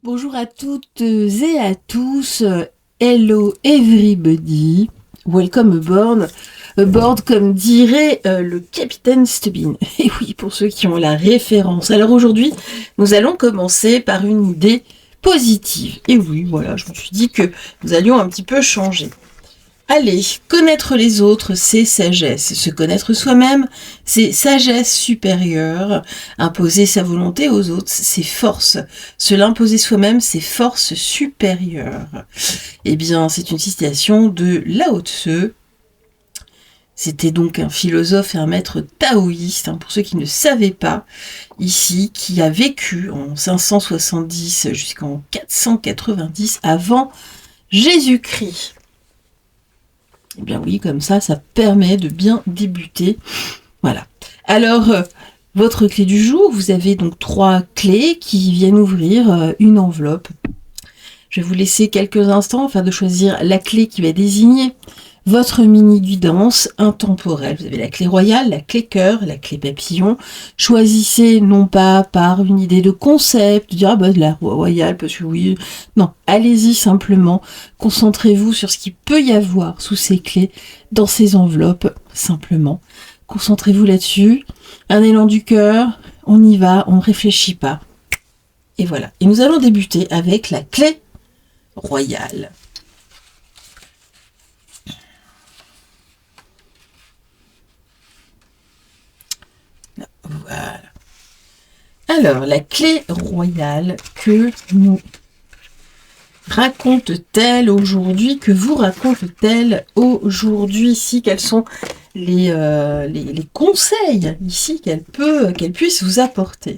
Bonjour à toutes et à tous. Hello everybody. Welcome aboard. Aboard comme dirait le capitaine Stubbing. Et oui, pour ceux qui ont la référence. Alors aujourd'hui, nous allons commencer par une idée positive. Et oui, voilà, je me suis dit que nous allions un petit peu changer. Allez, connaître les autres, c'est sagesse. Se connaître soi-même, c'est sagesse supérieure. Imposer sa volonté aux autres, c'est force. Se l'imposer soi-même, c'est force supérieure. Eh bien, c'est une citation de Lao Tse. C'était donc un philosophe et un maître taoïste, pour ceux qui ne savaient pas, ici, qui a vécu en 570 jusqu'en 490 avant Jésus-Christ. Eh bien oui, comme ça permet de bien débuter. Voilà. Alors, votre clé du jour, vous avez donc 3 clés qui viennent ouvrir une enveloppe. Je vais vous laisser quelques instants afin de choisir la clé qui va désigner votre mini-guidance intemporelle. Vous avez la clé royale, la clé cœur, la clé papillon. Choisissez non pas par une idée de concept, de dire de la royale parce que oui. Non, allez-y simplement. Concentrez-vous sur ce qu'il peut y avoir sous ces clés, dans ces enveloppes, simplement. Concentrez-vous là-dessus. Un élan du cœur, on y va, on ne réfléchit pas. Et voilà. Et nous allons débuter avec la clé royale. Voilà. Alors, la clé royale que nous raconte-t-elle aujourd'hui, que vous raconte-t-elle aujourd'hui ici, quels sont les conseils ici qu'elle puisse vous apporter.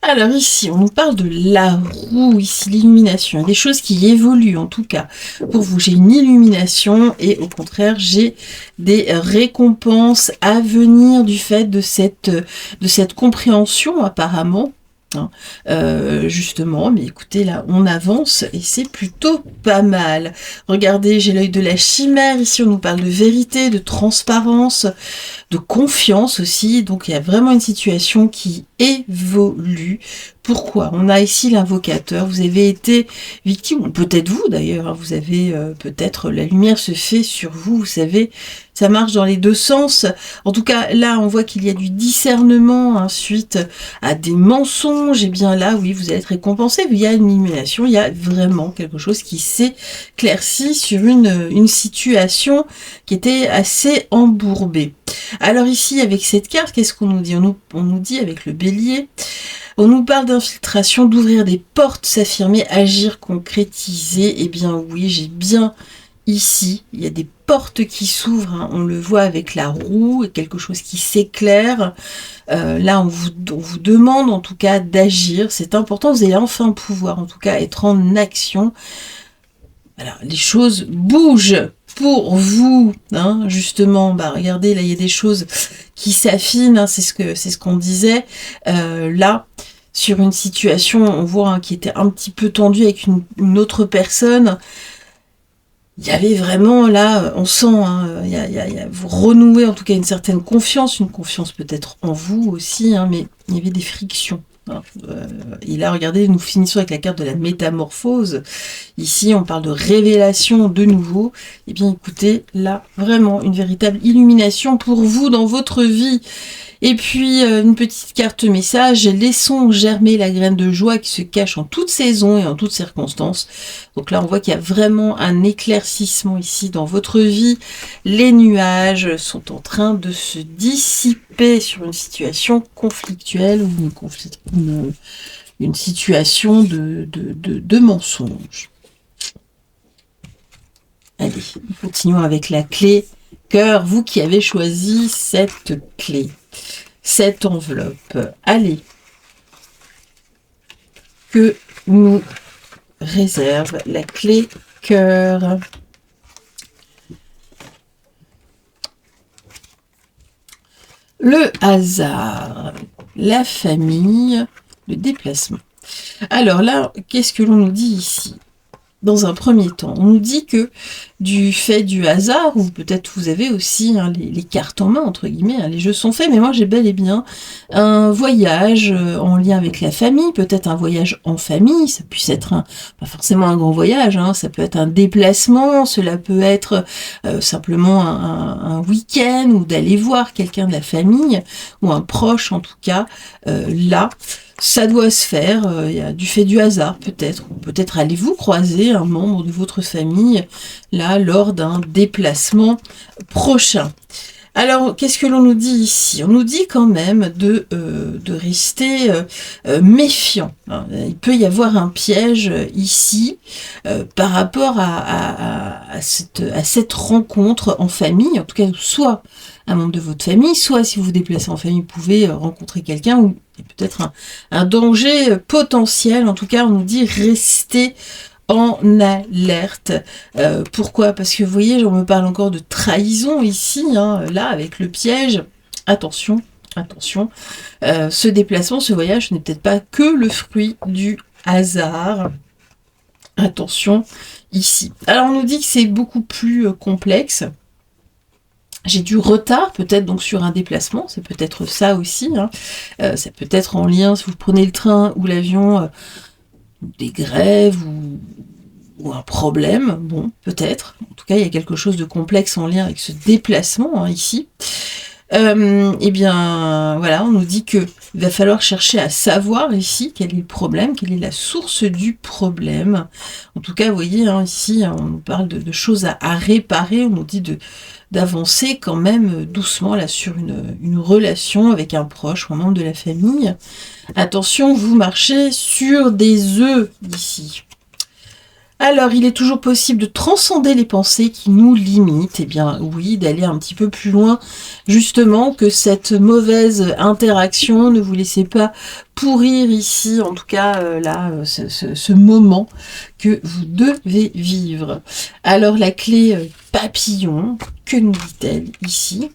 Alors ici, on nous parle de la roue, ici l'illumination, des choses qui évoluent en tout cas. Pour vous, j'ai une illumination et au contraire, j'ai des récompenses à venir du fait de cette compréhension apparemment. Justement, mais écoutez, là, on avance et c'est plutôt pas mal. Regardez, j'ai l'œil de la chimère. Ici, on nous parle de vérité, de transparence, de confiance aussi. Donc, il y a vraiment une situation qui évolue. Pourquoi? On a ici l'invocateur. Vous avez été victime, ou peut-être vous d'ailleurs, vous avez peut-être, la lumière se fait sur vous, vous savez, ça marche dans les deux sens. En tout cas, là, on voit qu'il y a du discernement suite à des mensonges. Et bien là, oui, vous allez être récompensé. Il y a une illumination, il y a vraiment quelque chose qui s'éclaircit sur une situation qui était assez embourbée. Alors ici, avec cette carte, qu'est-ce qu'on nous dit? On nous dit avec le bélier, on nous parle d'infiltration, d'ouvrir des portes, s'affirmer, agir, concrétiser. Eh bien oui, j'ai bien ici, il y a des portes qui s'ouvrent, on le voit avec la roue, quelque chose qui s'éclaire. Là, on vous demande en tout cas d'agir, c'est important, vous allez enfin pouvoir en tout cas être en action. Alors, les choses bougent pour vous, justement. Regardez, là, il y a des choses qui s'affinent, c'est ce qu'on disait. Là, sur une situation, on voit qui était un petit peu tendue avec une autre personne. Il y avait vraiment, là, on sent, vous renouez en tout cas une certaine confiance, une confiance peut-être en vous aussi, mais il y avait des frictions. Et là, regardez, nous finissons avec la carte de la métamorphose. Ici, on parle de révélation de nouveau. Eh bien, écoutez, là, vraiment, une véritable illumination pour vous dans votre vie. Et puis, une petite carte message, laissons germer la graine de joie qui se cache en toute saison et en toutes circonstances. Donc là, on voit qu'il y a vraiment un éclaircissement ici dans votre vie. Les nuages sont en train de se dissiper sur une situation conflictuelle ou une situation de mensonge. Allez, continuons avec la clé cœur, vous qui avez choisi cette clé, cette enveloppe. Allez, que nous réserve la clé cœur. Le hasard, la famille, le déplacement. Alors là, qu'est-ce que l'on nous dit ici? dans un premier temps. On nous dit que du fait du hasard, ou peut-être vous avez aussi les cartes en main, entre guillemets, les jeux sont faits, mais moi j'ai bel et bien un voyage en lien avec la famille, peut-être un voyage en famille, ça puisse être pas forcément un grand voyage, ça peut être un déplacement, cela peut être simplement un week-end, ou d'aller voir quelqu'un de la famille, ou un proche en tout cas, là, ça doit se faire, il y a du fait du hasard peut-être, ou peut-être allez-vous croiser un membre de votre famille, là, lors d'un déplacement prochain. Alors, qu'est-ce que l'on nous dit ici? On nous dit quand même de rester méfiant. Il peut y avoir un piège ici par rapport à cette rencontre en famille, en tout cas, soit un membre de votre famille, soit si vous vous déplacez en famille, vous pouvez rencontrer quelqu'un où il y a peut-être un danger potentiel. En tout cas, on nous dit rester en alerte. Pourquoi? Parce que vous voyez, on me parle encore de trahison ici, là, avec le piège. Attention, attention. Ce déplacement, ce voyage, n'est peut-être pas que le fruit du hasard. Attention, ici. Alors, on nous dit que c'est beaucoup plus complexe. J'ai du retard, peut-être donc sur un déplacement, c'est peut-être ça aussi. Ça peut être en lien, si vous prenez le train ou l'avion, des grèves ou un problème, bon, peut-être. En tout cas, il y a quelque chose de complexe en lien avec ce déplacement ici. Eh bien, voilà, on nous dit que il va falloir chercher à savoir ici quel est le problème, quelle est la source du problème. En tout cas, vous voyez, ici, on nous parle de choses à réparer, on nous dit d'avancer quand même doucement là sur une relation avec un proche ou un membre de la famille. Attention, vous marchez sur des œufs ici. Alors, il est toujours possible de transcender les pensées qui nous limitent. Eh bien, oui, d'aller un petit peu plus loin, justement, que cette mauvaise interaction. Ne vous laissez pas pourrir ici, en tout cas, là, ce moment que vous devez vivre. Alors, la clé papillon, que nous dit-elle ici?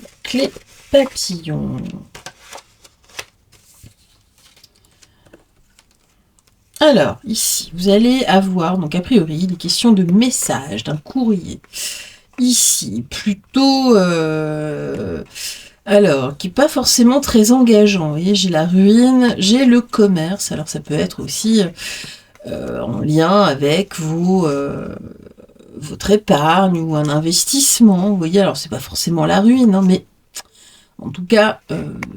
La clé papillon. Alors, ici, vous allez avoir, donc a priori, des questions de message, d'un courrier. Ici, plutôt, alors, qui n'est pas forcément très engageant. Vous voyez, j'ai la ruine, j'ai le commerce. Alors, ça peut être aussi en lien avec votre épargne ou un investissement. Vous voyez, alors, c'est pas forcément la ruine, mais en tout cas,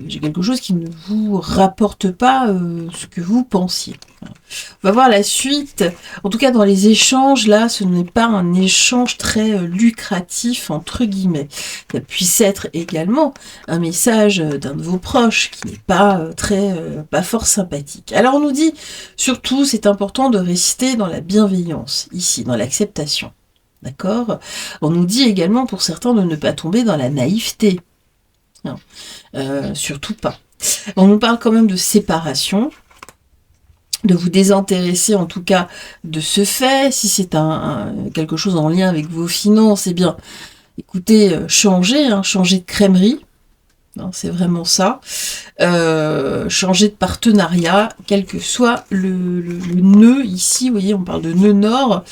j'ai quelque chose qui ne vous rapporte pas ce que vous pensiez. On va voir la suite. En tout cas, dans les échanges, là, ce n'est pas un échange très lucratif, entre guillemets. Ça puisse être également un message d'un de vos proches qui n'est pas pas fort sympathique. Alors, on nous dit, surtout, c'est important de rester dans la bienveillance, ici, dans l'acceptation. D'accord? On nous dit également, pour certains, de ne pas tomber dans la naïveté. Non, surtout pas. On nous parle quand même de séparation, de vous désintéresser en tout cas de ce fait. Si c'est quelque chose en lien avec vos finances, eh bien, écoutez, changez de crèmerie. C'est vraiment ça. Changer de partenariat, quel que soit le nœud ici. Vous voyez, on parle de nœud nord.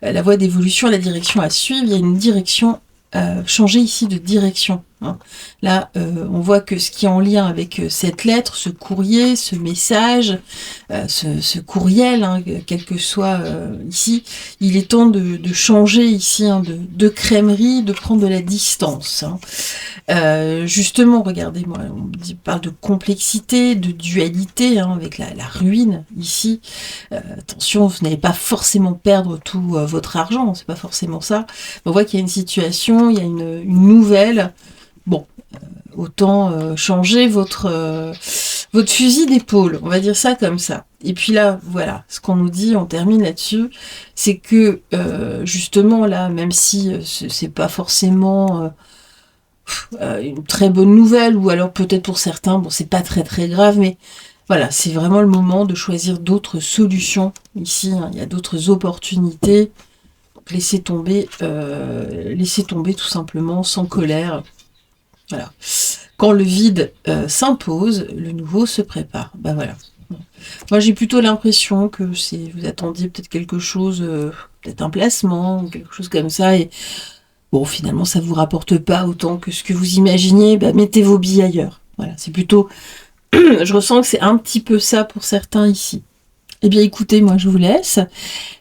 La voie d'évolution, la direction à suivre. Il y a une direction. Changer ici de direction. Là, on voit que ce qui est en lien avec cette lettre, ce courrier, ce message, ce courriel, quel que soit ici, il est temps de changer ici, de crèmerie, de prendre de la distance. Justement, regardez-moi, on parle de complexité, de dualité, avec la ruine ici. Attention, vous n'allez pas forcément perdre tout votre argent, c'est pas forcément ça. On voit qu'il y a une situation, il y a une nouvelle. Bon, autant changer votre fusil d'épaule, on va dire ça comme ça. Et puis là, voilà, ce qu'on nous dit, on termine là-dessus, c'est que justement là, même si c'est pas forcément une très bonne nouvelle, ou alors peut-être pour certains, bon, c'est pas très très grave, mais voilà, c'est vraiment le moment de choisir d'autres solutions. Ici, il y a d'autres opportunités. Donc, laissez tomber tout simplement, sans colère. Voilà. quand le vide s'impose, le nouveau se prépare. Bah voilà. Moi, j'ai plutôt l'impression que vous attendiez peut-être quelque chose, peut-être un placement ou quelque chose comme ça, et bon, finalement, ça vous rapporte pas autant que ce que vous imaginiez. Bah, mettez vos billes ailleurs. Voilà, c'est plutôt. Je ressens que c'est un petit peu ça pour certains ici. Eh bien, écoutez, moi, je vous laisse.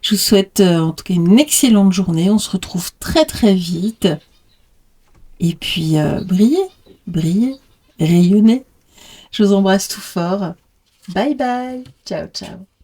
Je vous souhaite en tout cas une excellente journée. On se retrouve très très vite. Et puis, brillez, brillez, rayonnez. Je vous embrasse tout fort. Bye bye. Ciao, ciao.